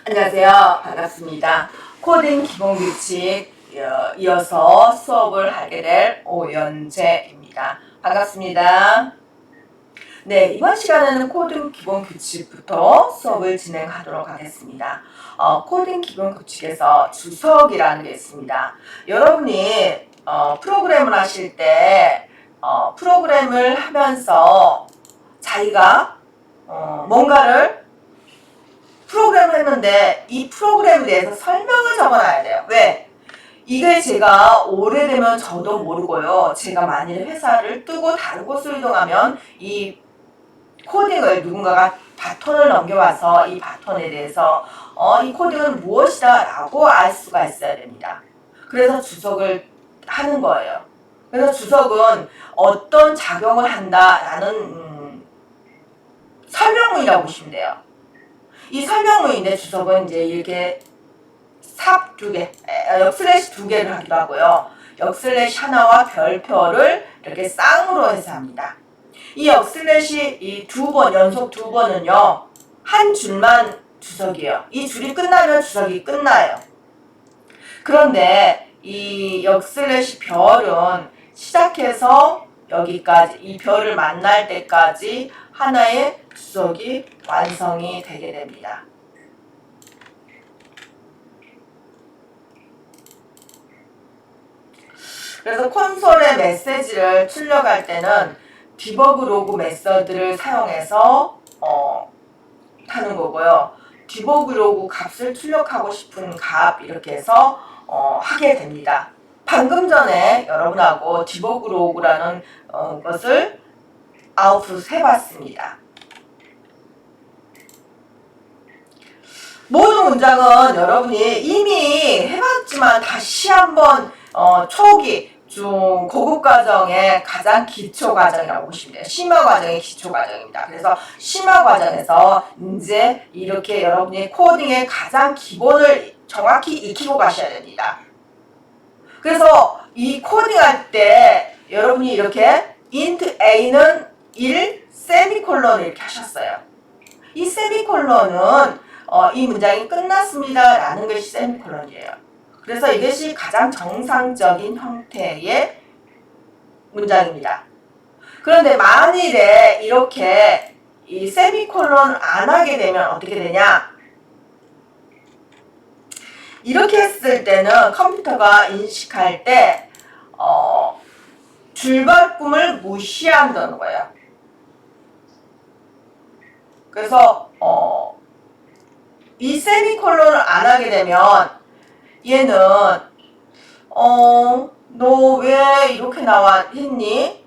안녕하세요. 반갑습니다. 코딩 기본 규칙 이어서 수업을 하게 될 오연재입니다. 반갑습니다. 네, 이번 시간에는 코딩 기본 규칙부터 수업을 진행하도록 하겠습니다. 코딩 기본 규칙에서 주석이라는 게 있습니다. 여러분이 프로그램을 하실 때 프로그램을 하면서 자기가 뭔가를 프로그램을 했는데 이 프로그램에 대해서 설명을 적어놔야 돼요. 왜? 이게 제가 오래되면 저도 모르고요. 제가 만일 회사를 뜨고 다른 곳으로 이동하면 이 코딩을 누군가가 바톤을 넘겨와서 이 바톤에 대해서 이 코딩은 무엇이다 라고 알 수가 있어야 됩니다. 그래서 주석을 하는 거예요. 그래서 주석은 어떤 작용을 한다라는 설명문이라고 보시면 돼요. 이 설명문인데 주석은 이제 이렇게 삽 두 개, 역슬래시 두 개를 하기도 하고요. 역슬래시 하나와 별표를 이렇게 쌍으로 해서 합니다. 이 역슬래시 이 두 번, 연속 두 번은요, 한 줄만 주석이에요. 이 줄이 끝나면 주석이 끝나요. 그런데 이 역슬래시 별은 시작해서 여기까지, 이 별을 만날 때까지 하나의 주석이 완성이 되게 됩니다. 그래서 콘솔에 메시지를 출력할 때는 디버그 로그 메서드를 사용해서 하는 거고요. 디버그 로그 값을 출력하고 싶은 값 이렇게 해서 하게 됩니다. 방금 전에 여러분하고 디버그 로그라는 것을 아웃풋 해봤습니다. 모든 문장은 여러분이 이미 해봤지만 다시 한번 초기, 중, 고급 과정의 가장 기초 과정이라고 보시면 돼요. 심화 과정의 기초 과정입니다. 그래서 심화 과정에서 이제 이렇게 여러분이 코딩의 가장 기본을 정확히 익히고 가셔야 됩니다. 그래서 이 코딩할 때 여러분이 이렇게 int a는 1, 세미콜론을 이렇게 하셨어요. 이 세미콜론은 이 문장이 끝났습니다 라는 것이 세미콜론이에요. 그래서 이것이 가장 정상적인 형태의 문장입니다. 그런데 만일에 이렇게 이 세미콜론 안 하게 되면 어떻게 되냐? 이렇게 했을 때는 컴퓨터가 인식할 때 줄바꿈을 무시한다는 거예요. 그래서 이 세미콜론을 안 하게 되면 얘는 너 왜 이렇게 했니?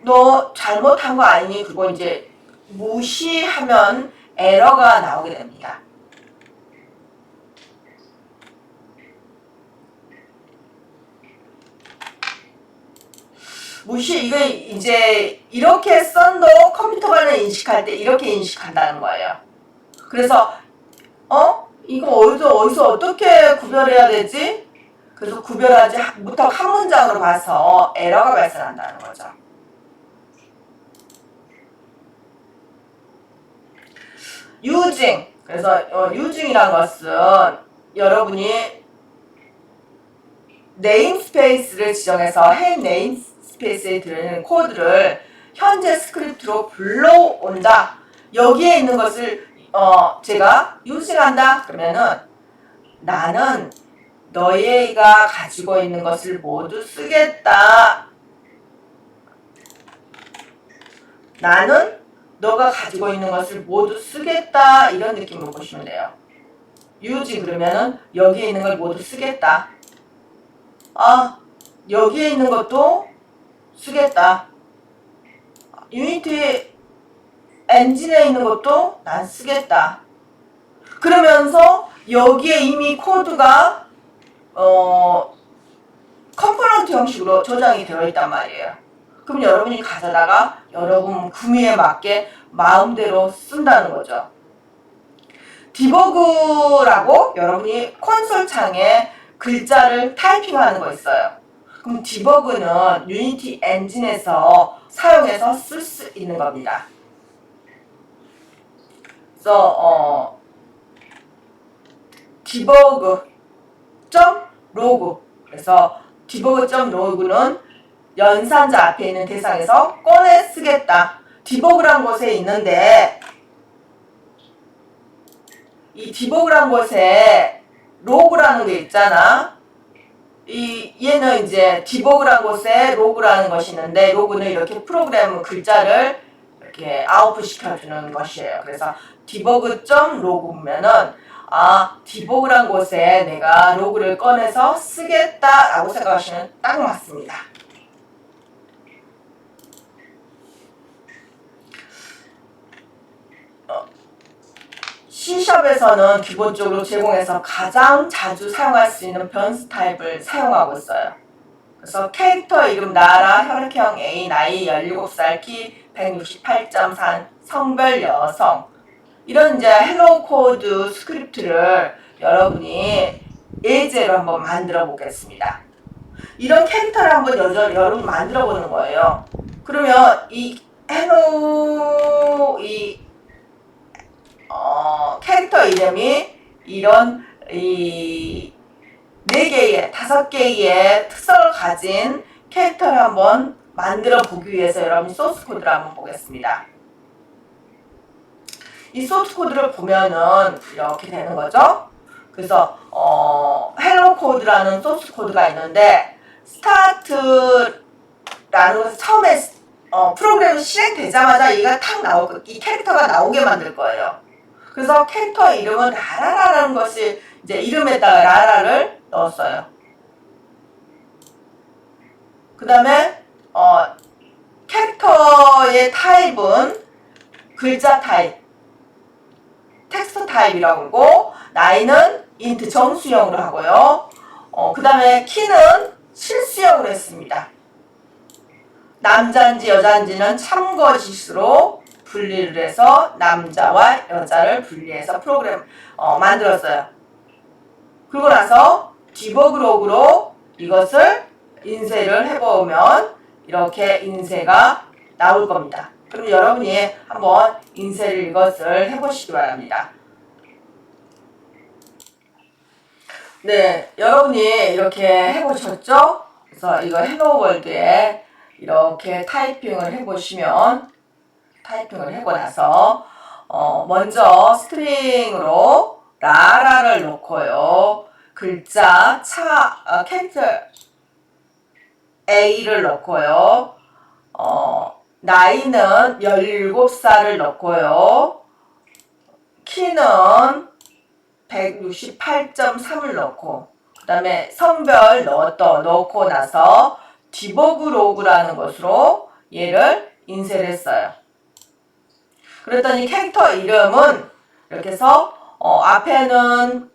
너 잘못한 거 아니니? 그거 이제 무시하면 에러가 나오게 됩니다. 이게 이제 이렇게 썬도 컴퓨터가 인식할 때 이렇게 인식한다는 거예요. 그래서 이거 어디서 어떻게 구별해야 되지? 그래서 구별하지 못하고 한 문장으로 봐서 에러가 발생한다는 거죠. using. 그래서 using이라는 것은 여러분이 네임스페이스를 지정해서 행 네임스페이스에 들어있는 코드를 현재 스크립트로 불러온다. 여기에 있는 것을 제가 using한다 그러면은 나는 너희가 가지고 있는 것을 모두 쓰겠다. 나는 너가 가지고 있는 것을 모두 쓰겠다. 이런 느낌으로 보시면 돼요. use 그러면은 여기에 있는 걸 모두 쓰겠다. 여기에 있는 것도 쓰겠다. 유니티 엔진에 있는 것도 난 쓰겠다. 그러면서 여기에 이미 코드가 컴포넌트 형식으로 저장이 되어 있단 말이에요. 그럼 여러분이 가져다가 여러분 구미에 맞게 마음대로 쓴다는 거죠. 디버그라고 여러분이 콘솔 창에 글자를 타이핑하는 거 있어요. 그럼 디버그는 유니티 엔진에서 사용해서 쓸 수 있는 겁니다. 그래서 debug.log. 그래서 debug.log는 연산자 앞에 있는 대상에서 꺼내 쓰겠다. debug란 곳에 있는데 이 debug란 곳에 로그라는 게 있잖아. 얘는 이제 debug란 곳에 로그라는 것이 있는데 로그는 이렇게 프로그램 글자를 이렇게 아웃풋 시켜주는 것이에요. 그래서 debug.log 보면은 debug란 곳에 내가 로그를 꺼내서 쓰겠다라고 생각하시면 딱 맞습니다. C샵에서는 기본적으로 제공해서 가장 자주 사용할 수 있는 변수 타입을 사용하고 있어요. 그래서 캐릭터 이름 나라, 혈액형 A, 나이 17살, 키 168.4, 성별 여성. 이런 이제 헬로우 코드 스크립트를 여러분이 예제로 한번 만들어 보겠습니다. 이런 캐릭터를 한번 여러분 만들어 보는 거예요. 그러면 이 캐릭터 이름이 이런 이 4개의, 5개의 특성을 가진 캐릭터를 한번 만들어 보기 위해서 여러분이 소스 코드를 한번 보겠습니다. 이 소스 코드를 보면은 이렇게 되는 거죠. 그래서 헬로 코드라는 소스 코드가 있는데 스타트라는 것은 처음에 프로그램이 실행되자마자 얘가 탁 이 캐릭터가 나오게 만들 거예요. 그래서 캐릭터 이름은 라라라라는 것이 이제 이름에다가 라라를 넣었어요. 그 다음에 캐릭터의 타입은 글자 타입, 텍스트 타입이라고 하고 나이는 인트 정수형으로 하고요. 그 다음에 키는 실수형으로 했습니다. 남자인지 여자인지는 참거짓으로 분리를 해서 남자와 여자를 분리해서 프로그램 만들었어요. 그러고 나서 디버그 로그로 이것을 인쇄를 해보면 이렇게 인쇄가 나올 겁니다. 그럼 여러분이 한번 인쇄를 이것을 해보시기 바랍니다. 네, 여러분이 이렇게 해보셨죠? 그래서 이거 헬로 월드에 이렇게 타이핑을 해보시면 타이핑을 하고 나서 먼저 스트링으로 라라를 넣고요. 글자 캐릭터 A를 넣고요. 나이는 17살을 넣고요. 키는 168.3을 넣고 그 다음에 성별 넣고 나서 디버그 로그라는 것으로 얘를 인쇄를 했어요. 그랬더니 캐릭터 이름은 이렇게 해서 앞에는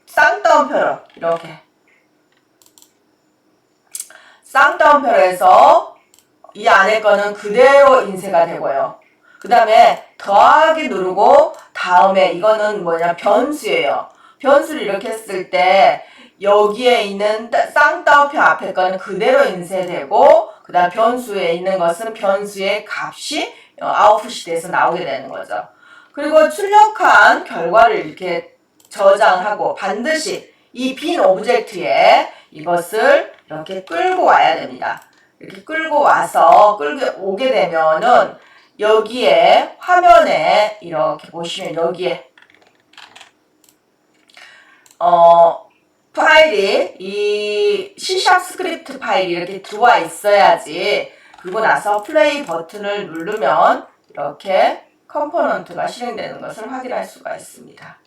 쌍따옴표로 이렇게 쌍따옴표로 해서 이 안에 거는 그대로 인쇄가 되고요. 그 다음에 더하기 누르고 다음에 이거는 뭐냐 변수예요. 변수를 이렇게 했을 때 여기에 있는 쌍따옴표 앞에 거는 그대로 인쇄되고 그 다음 변수에 있는 것은 변수의 값이 아웃풋이 돼서 나오게 되는 거죠. 그리고 출력한 결과를 이렇게 저장하고 반드시 이 빈 오브젝트에 이것을 이렇게 끌고 와야 됩니다. 이렇게 끌고 와서 오게 되면은 여기에 화면에 이렇게 보시면 여기에 파일이 이 C# 스크립트 파일이 이렇게 들어와 있어야지 그리고 나서 플레이 버튼을 누르면 이렇게 컴포넌트가 실행되는 것을 확인할 수가 있습니다.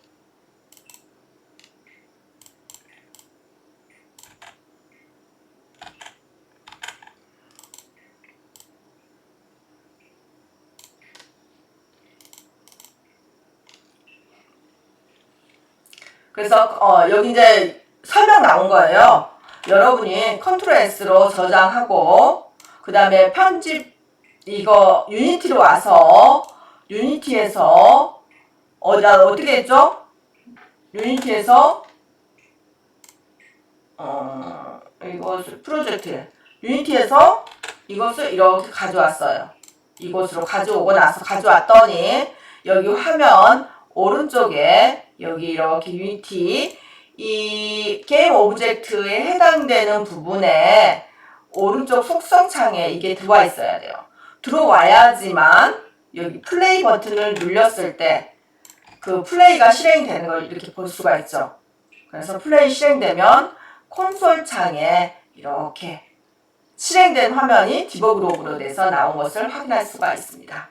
그래서 여기 이제 설명 나온 거예요. 여러분이 컨트롤 S로 저장하고 그 다음에 편집 이거 유니티로 와서 유니티에서 어떻게 했죠? 유니티에서 이것을 프로젝트 유니티에서 이것을 이렇게 가져왔어요. 이곳으로 가져오고 나서 가져왔더니 여기 화면 오른쪽에 여기 이렇게 유니티 이 게임 오브젝트에 해당되는 부분에 오른쪽 속성창에 이게 들어와 있어야 돼요. 들어와야지만 여기 플레이 버튼을 눌렸을 때 그 플레이가 실행되는 걸 이렇게 볼 수가 있죠. 그래서 플레이 실행되면 콘솔 창에 이렇게 실행된 화면이 디버그 로그로 돼서 나온 것을 확인할 수가 있습니다.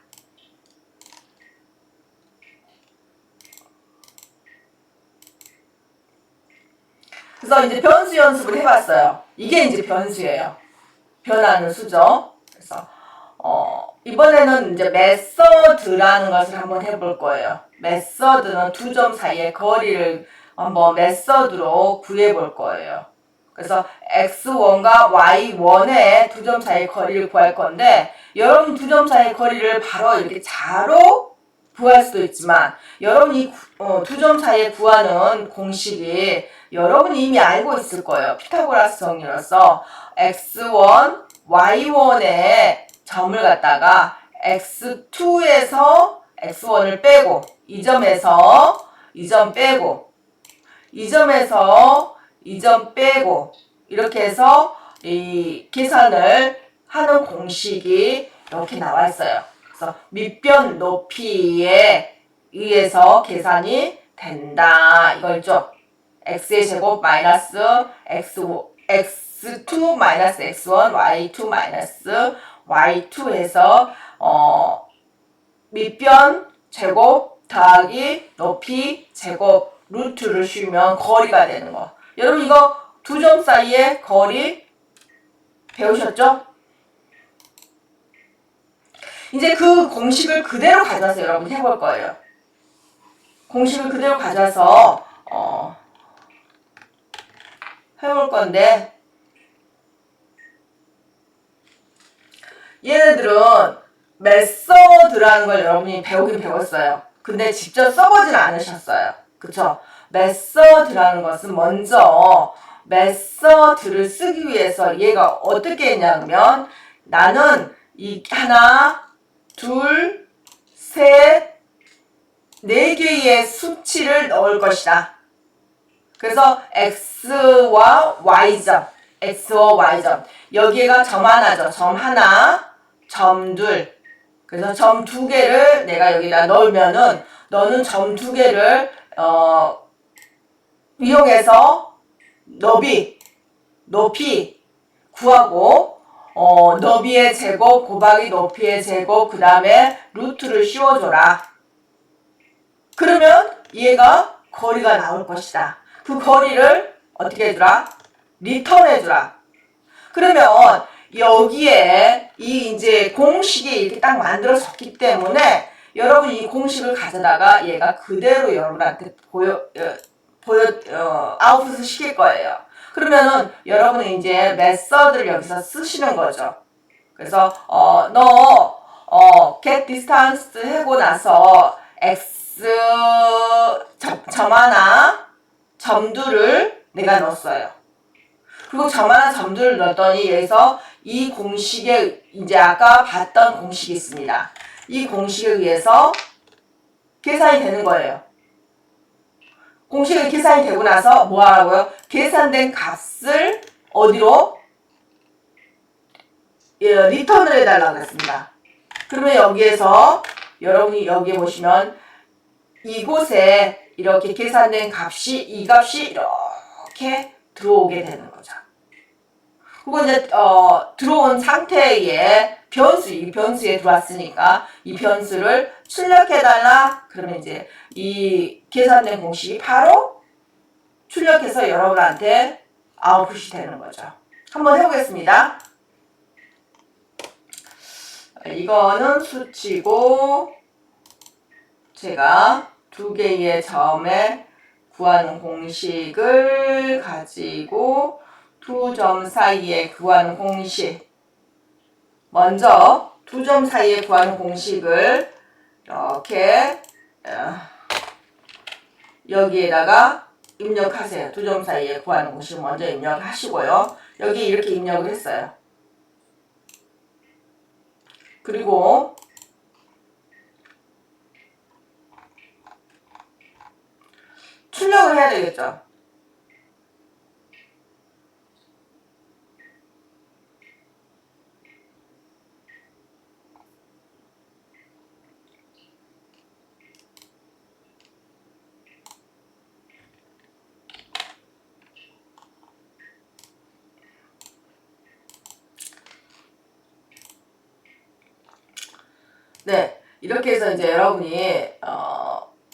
그래서 이제 변수 연습을 해봤어요. 이게 이제 변수예요. 변하는 수죠. 그래서 이번에는 이제 메서드라는 것을 한번 해볼 거예요. 메서드는 두 점 사이의 거리를 한번 메서드로 구해볼 거예요. 그래서 x1과 y1의 두 점 사이의 거리를 구할 건데 여러분 두 점 사이의 거리를 바로 이렇게 자로 구할 수도 있지만 여러분이 두 점 사이에 구하는 공식이 여러분이 이미 알고 있을 거예요. 피타고라스 정리로서 x1, y1의 점을 갖다가 x2에서 x1을 빼고 이 점에서 이 점 빼고 이 점에서 이 점 빼고 이렇게 해서 이 계산을 하는 공식이 이렇게 나와 있어요. 그래서 밑변 높이에 의해서 계산이 된다 이걸죠. x의 제곱 마이너스 x2 마이너스 x1 y2 마이너스 y2 해서 밑변 제곱 더하기 높이 제곱 루트를 씌우면 거리가 되는 거. 여러분 이거 두 점 사이의 거리 배우셨죠? 이제 그 공식을 그대로 가져와서 여러분 해볼 거예요. 공식을 그대로 가져와서 해볼 건데 얘네들은 메서드라는 걸 여러분이 배우긴 배웠어요. 근데 직접 써보진 않으셨어요. 그쵸? 메서드라는 것은 먼저 메서드를 쓰기 위해서 얘가 어떻게 했냐면 나는 이 하나, 둘, 셋, 네 개의 수치를 넣을 것이다. 그래서 x와 y점, x와 y점. 여기가 점 하나죠. 점 하나, 점 둘. 그래서 점 두 개를 내가 여기다 넣으면은 너는 점 두 개를 이용해서 높이 구하고 너비의 제곱 곱하기 높이의 제곱 그 다음에 루트를 씌워줘라. 그러면 얘가 거리가 나올 것이다. 그 거리를 어떻게 해주라? 리턴해주라. 그러면 여기에 이 이제 공식이 이렇게 딱 만들어졌기 때문에 여러분 이 공식을 가져다가 얘가 그대로 여러분한테 아웃풋을 시킬 거예요. 그러면은 여러분은 이제 메서드를 여기서 쓰시는 거죠. 그래서 get distance 하고 나서 x 점 하나 점 둘을 내가 넣었어요. 그리고 점 하나 점 둘을 넣었더니 여기서 이 공식에 이제 아까 봤던 공식이 있습니다. 이 공식에 의해서 계산이 되는 거예요. 공식이 계산이 되고 나서 뭐 하라고요? 계산된 값을 어디로? 리턴을 해달라고 했습니다. 그러면 여기에서 여러분이 여기에 보시면 이곳에 이렇게 계산된 값이 이 값이 이렇게 들어오게 되는 거죠. 그리고 이제 들어온 상태의 변수, 이 변수에 들어왔으니까 이 변수를 출력해달라. 그러면 이제 이 계산된 공식이 바로 출력해서 여러분한테 아웃풋이 되는 거죠. 한번 해보겠습니다. 이거는 수치고 제가 두 개의 점에 구하는 공식을 가지고 두 점 사이에 구하는 공식 먼저 두 점 사이에 구하는 공식을 이렇게 여기에다가 입력하세요. 두 점 사이에 구하는 공식 먼저 입력하시고요. 여기 이렇게 입력을 했어요. 그리고 출력을 해야 되겠죠. 이렇게 해서 이제 여러분이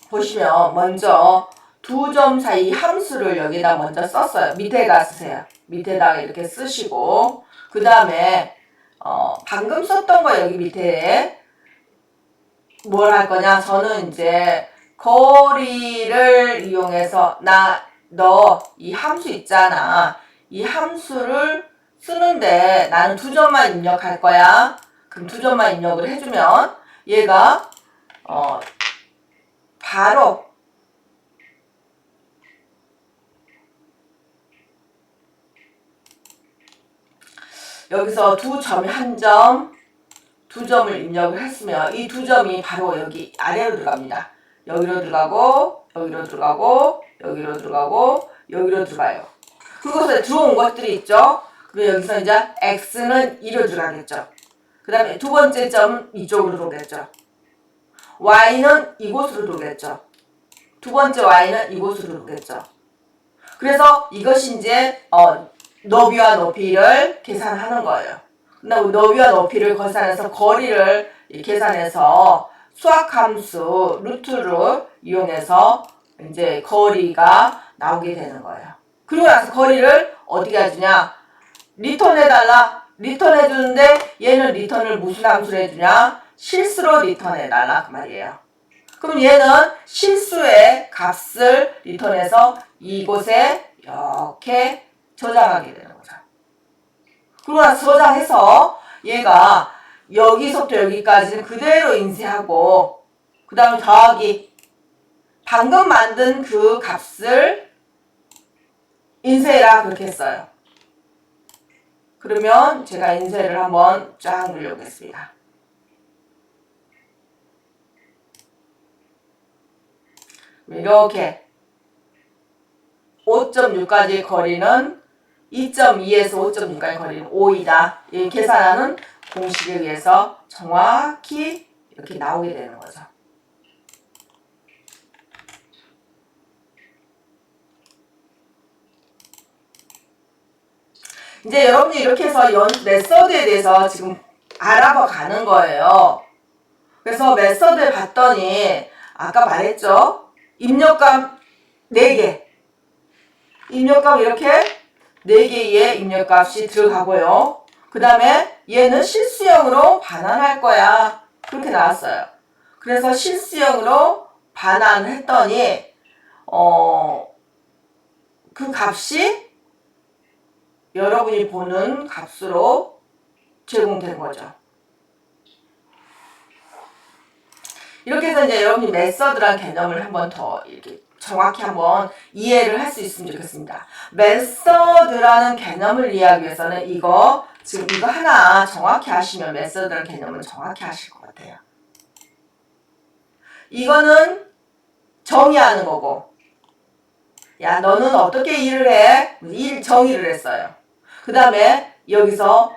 보시면 먼저 두 점 사이 함수를 여기다 먼저 썼어요. 밑에다 쓰세요. 밑에다가 이렇게 쓰시고 그 다음에 방금 썼던 거 여기 밑에 뭘 할 거냐? 저는 이제 거리를 이용해서 너 이 함수 있잖아. 이 함수를 쓰는데 나는 두 점만 입력할 거야. 그럼 두 점만 입력을 해주면 얘가 바로 여기서 두 점이 한 점, 두 점을 입력을 했으면 이 두 점이 바로 여기 아래로 들어갑니다. 여기로 들어가고 여기로 들어가고 여기로 들어가고 여기로 들어가요. 그곳에 들어온 것들이 있죠. 그리고 여기서 이제 x는 2로 들어가겠죠. 그 다음에 두 번째 점 이쪽으로 들어오겠죠. y는 이곳으로 들어오겠죠. 두 번째 y는 이곳으로 들어오겠죠. 그래서 이것이 이제 너비와 높이를 계산하는 거예요. 그다음 너비와 높이를 계산해서 거리를 계산해서 수학함수 루트를 이용해서 이제 거리가 나오게 되는 거예요. 그리고 나서 거리를 어디게 해주냐? 리턴해달라. 리턴해주는데 얘는 리턴을 무슨 함수로 해주냐? 실수로 리턴해달라 그 말이에요. 그럼 얘는 실수의 값을 리턴해서 이곳에 이렇게 저장하게 되는 거죠. 그러고 나서 저장해서 얘가 여기서부터 여기까지는 그대로 인쇄하고 그 다음에 더하기 방금 만든 그 값을 인쇄해라 그렇게 했어요. 그러면 제가 인쇄를 한번 쫙 눌러보겠습니다. 이렇게 5.6까지 거리는 2.2에서 5.6까지 거리는 5이다. 이 계산하는 공식에 의해서 정확히 이렇게 나오게 되는 거죠. 이제 여러분이 이렇게 해서 메서드에 대해서 지금 알아봐 가는 거예요. 그래서 메서드를 봤더니 아까 말했죠? 입력값 4개. 입력값 이렇게 4개의 입력값이 들어가고요. 그 다음에 얘는 실수형으로 반환할 거야. 그렇게 나왔어요. 그래서 실수형으로 반환을 했더니 그 값이 여러분이 보는 값으로 제공된 거죠. 이렇게 해서 이제 여러분이 메서드란 개념을 한번 더 이렇게 정확히 한번 이해를 할 수 있으면 좋겠습니다. 메서드라는 개념을 이해하기 위해서는 지금 이거 하나 정확히 아시면 메서드라는 개념은 정확히 아실 것 같아요. 이거는 정의하는 거고, 야 너는 어떻게 일을 해? 정의를 했어요. 그 다음에 여기서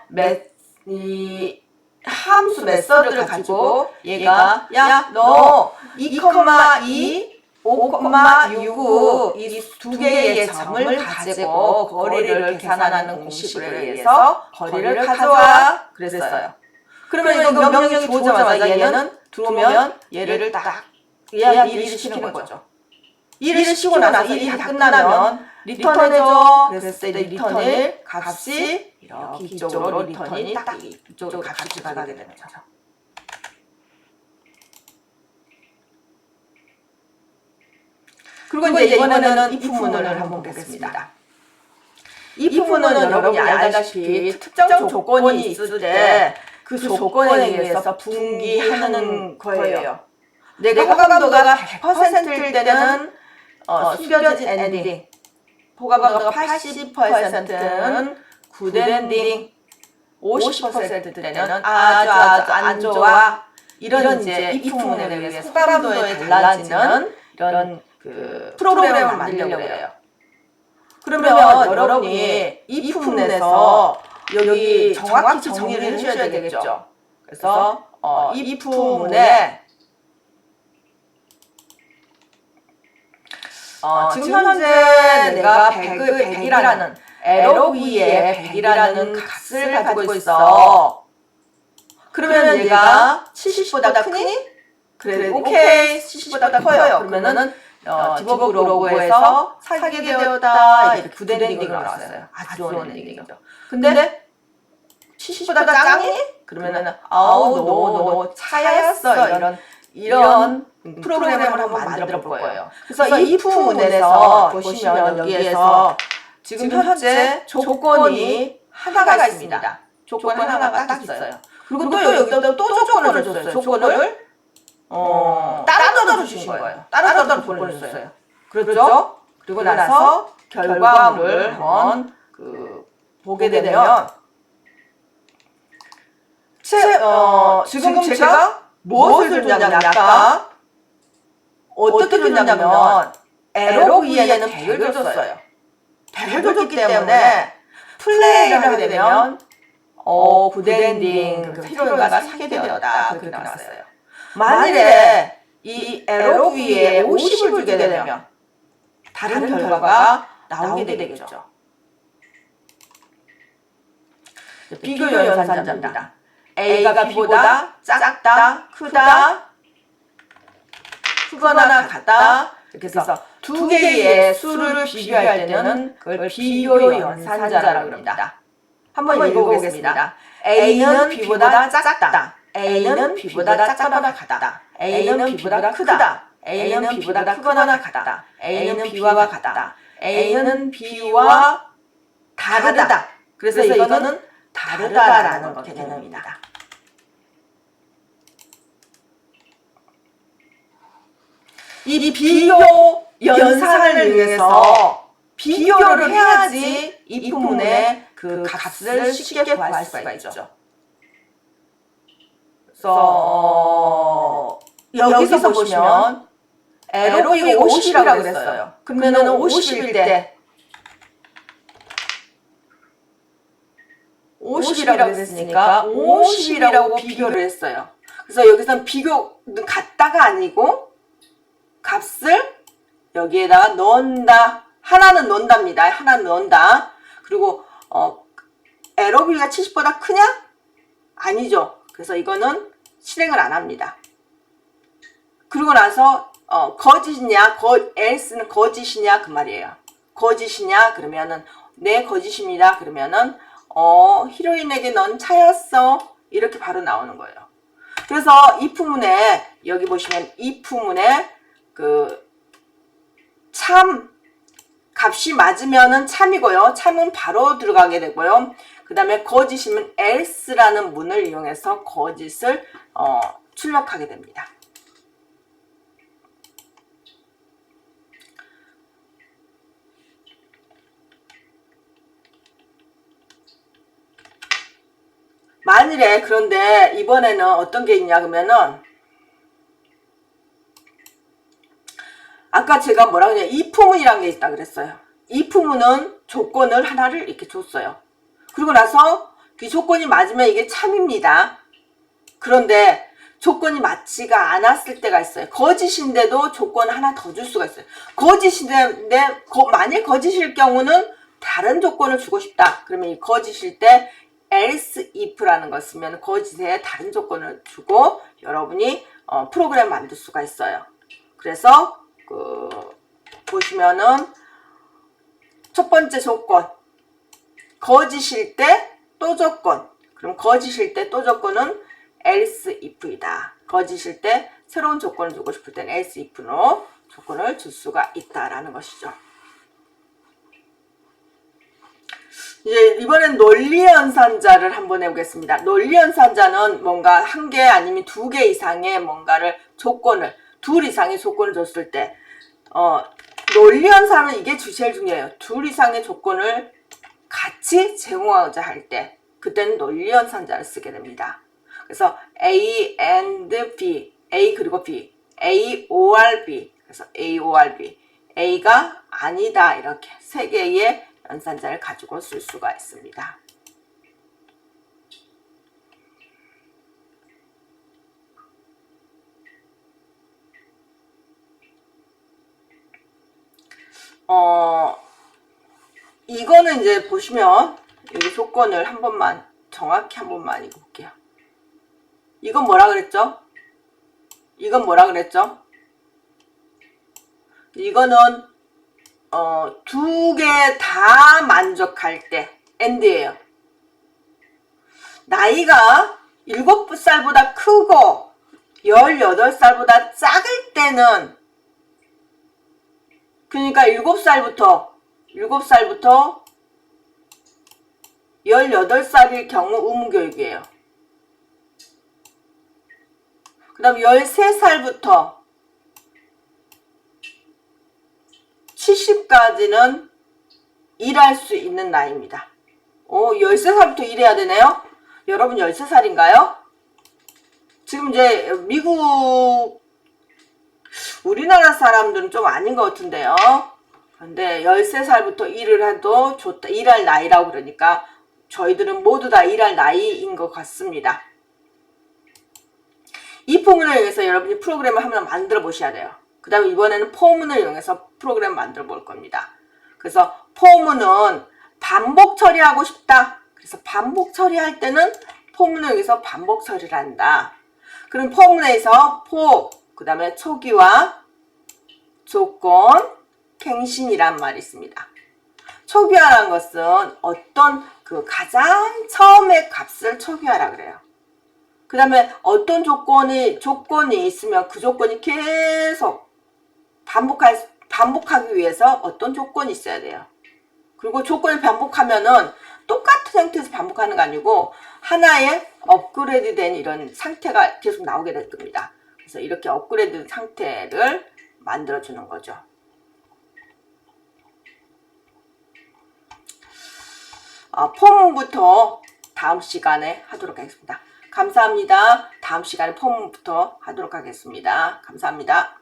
이 함수 메서드를 가지고 얘가 야 너 2,2 5,69 이 두 개의 점을 가지고 거리를 계산하는 공식으로 의해서 거리를 가져와 그랬어요. 그러면 이거 명령이 들어오자마자 얘는 들어오면 얘를 딱 일을 시키는 거죠. 일을 시키고 나서 일이 다 끝나면 리턴해줘. 그랬을 때 리턴일 값이 이렇게 이쪽으로 리턴이 딱 이쪽으로 값이 들어가게 되는 거죠. 그리고 이제 이번에는 if 문을 한번 보겠습니다. if 문은 여러분이 알다시피 특정 조건이 있을 때 그 조건에 의해서 분기하는 거예요. 내가 호감도가 100%일 때는 숨겨진 엔딩, 호감도가 80%는 굿 엔딩, 50% 때는 아주 안 좋아. 이런 이제 if 문에 의해서 호감도에 달라지는 이런 그 프로그램을 만들려고 해요. 그러면 여러분이 if 문에서 여기 정확히 정리를 해주셔야 되겠죠. 그래서 if 문에 지금 현재 내가 100이라는 LOV에 100이라는 값을 가지고 있어. 그러면 얘가 70보다 크니? 그래 오케이 70보다 커요. 그러면은 디버그 로그에서 살게 되었다 이렇게 굿 엔딩으로 나왔어요. 아주 좋은 엔딩이죠. 근데 70보다 짱이? 그러면은 아우 너 차였어 이런 프로그램을 한번 만들어 볼 거예요. 그래서 if 문에서 보시면 여기에서 지금 현재 조건이 하나가 있습니다. 조건 하나가 딱 있어요. 그리고 또 여기다 또 조건을 줬어요. 조건을 따로 주신 거예요. 따로 보내줬어요. 그렇죠? 그리고 나서 결과물을 한번 보게 되면 지금 제가 무엇을 줬냐면 아까 어떻게 줬냐면 LOV에는 100을 줬어요. 100을 줬기 때문에 플레이를 하게 되면 굿엔딩 히로인가 사게 되었다 그렇게 나왔어요. 만일에 이 LOV에 50을 주게 되면 다른 결과가 나오게 되겠죠. 비교 연산자입니다. A가 B보다 작다, 크다, 크거나 같다. 그래서 두 개의 수를 비교할 때는 그걸 비교 연산자라고 합니다. 한번 읽어보겠습니다. A는 B보다 작다. A는 B보다 작거나 같다. A는 B보다 크다. A는 B보다 크거나 같다. A는 B와 같다. A는 B와 다르다. 그래서 이거는 다르다라는 개념입니다. 이 비교 연산을 위해서 비교를 해야지 이 부문의 그 값을 쉽게 구할 수가 있죠. 그래서 여기서 보시면 LOV가 50이라고 그랬어요. 그러면은 50일 때 50이라고 했으니까 50이라고 비교를 했어요. 그래서 여기서는 비교는 같다가 아니고 값을 여기에다가 넣는다. 하나는 넣는답니다. 하나는 넣는다. 그리고 LOV가 70보다 크냐? 아니죠. 그래서 이거는 실행을 안 합니다. 그리고 나서 거짓이냐? else는 거짓이냐? 그 말이에요. 거짓이냐? 그러면은 네 거짓입니다. 그러면은 히로인에게 넌 차였어. 이렇게 바로 나오는 거예요. 그래서 if 문에 여기 보시면 if 문에 참 값이 맞으면은 참이고요. 참은 바로 들어가게 되고요. 그 다음에 거짓이면 else라는 문을 이용해서 거짓을 출력하게 됩니다. 만일에 그런데 이번에는 어떤 게 있냐 그러면은 아까 제가 뭐라 그러냐 if문이라는 게 있다 그랬어요. if문은 조건을 하나를 이렇게 줬어요. 그리고 나서 이 조건이 맞으면 이게 참입니다. 그런데 조건이 맞지가 않았을 때가 있어요. 거짓인데도 조건 하나 더 줄 수가 있어요. 거짓인데 만일 거짓일 경우는 다른 조건을 주고 싶다. 그러면 이 거짓일 때 else if라는 걸 쓰면 거짓에 다른 조건을 주고 여러분이 프로그램 만들 수가 있어요. 그래서 보시면은 첫 번째 조건 거짓일 때 또 조건 그럼 거짓일 때 또 조건은 else if이다. 거짓일 때 새로운 조건을 주고 싶을 때는 else if로 조건을 줄 수가 있다라는 것이죠. 이제 이번엔 논리연산자를 한번 해보겠습니다. 논리연산자는 뭔가 한 개 아니면 두 개 이상의 뭔가를 조건을 둘 이상의 조건을 줬을 때 논리연산은 이게 제일 중요해요. 둘 이상의 조건을 같이 제공하고자 할 때 그때는 논리연산자를 쓰게 됩니다. 그래서 A and B, A 그리고 B, A or B, 그래서 A or B, A가 아니다 이렇게 세 개의 연산자를 가지고 쓸 수가 있습니다. 이거는 이제 보시면 여기 조건을 한 번만 정확히 한 번만 읽어볼게요. 이건 뭐라 그랬죠? 이건 뭐라 그랬죠? 이거는 두 개 다 만족할 때 AND예요. 나이가 7살보다 크고 18살보다 작을 때는, 그러니까 7살부터 18살일 경우 의무교육이에요. 그 다음 13살부터 70까지는 일할 수 있는 나이입니다. 13살부터 일해야 되네요? 여러분 13살인가요? 지금 이제 미국, 우리나라 사람들은 좀 아닌 것 같은데요. 근데 13살부터 일을 해도 좋다, 일할 나이라고 그러니까 저희들은 모두 다 일할 나이인 것 같습니다. 이 포문을 이용해서 여러분이 프로그램을 한번 만들어 보셔야 돼요. 그 다음에 이번에는 포문을 이용해서 프로그램 만들어 볼 겁니다. 그래서 포문은 반복 처리하고 싶다. 그래서 반복 처리할 때는 포문을 이용해서 반복 처리를 한다. 그럼 포문에서 그 다음에 초기화, 조건, 갱신이란 말이 있습니다. 초기화라는 것은 어떤 가장 처음의 값을 초기화라 그래요. 그 다음에 어떤 조건이 있으면 그 조건이 계속 반복하기 위해서 어떤 조건이 있어야 돼요. 그리고 조건을 반복하면은 똑같은 상태에서 반복하는 거 아니고 하나의 업그레이드 된 이런 상태가 계속 나오게 될 겁니다. 그래서 이렇게 업그레이드 상태를 만들어 주는 거죠. 포문부터 다음 시간에 하도록 하겠습니다. 감사합니다. 다음 시간에 포문부터 하도록 하겠습니다. 감사합니다.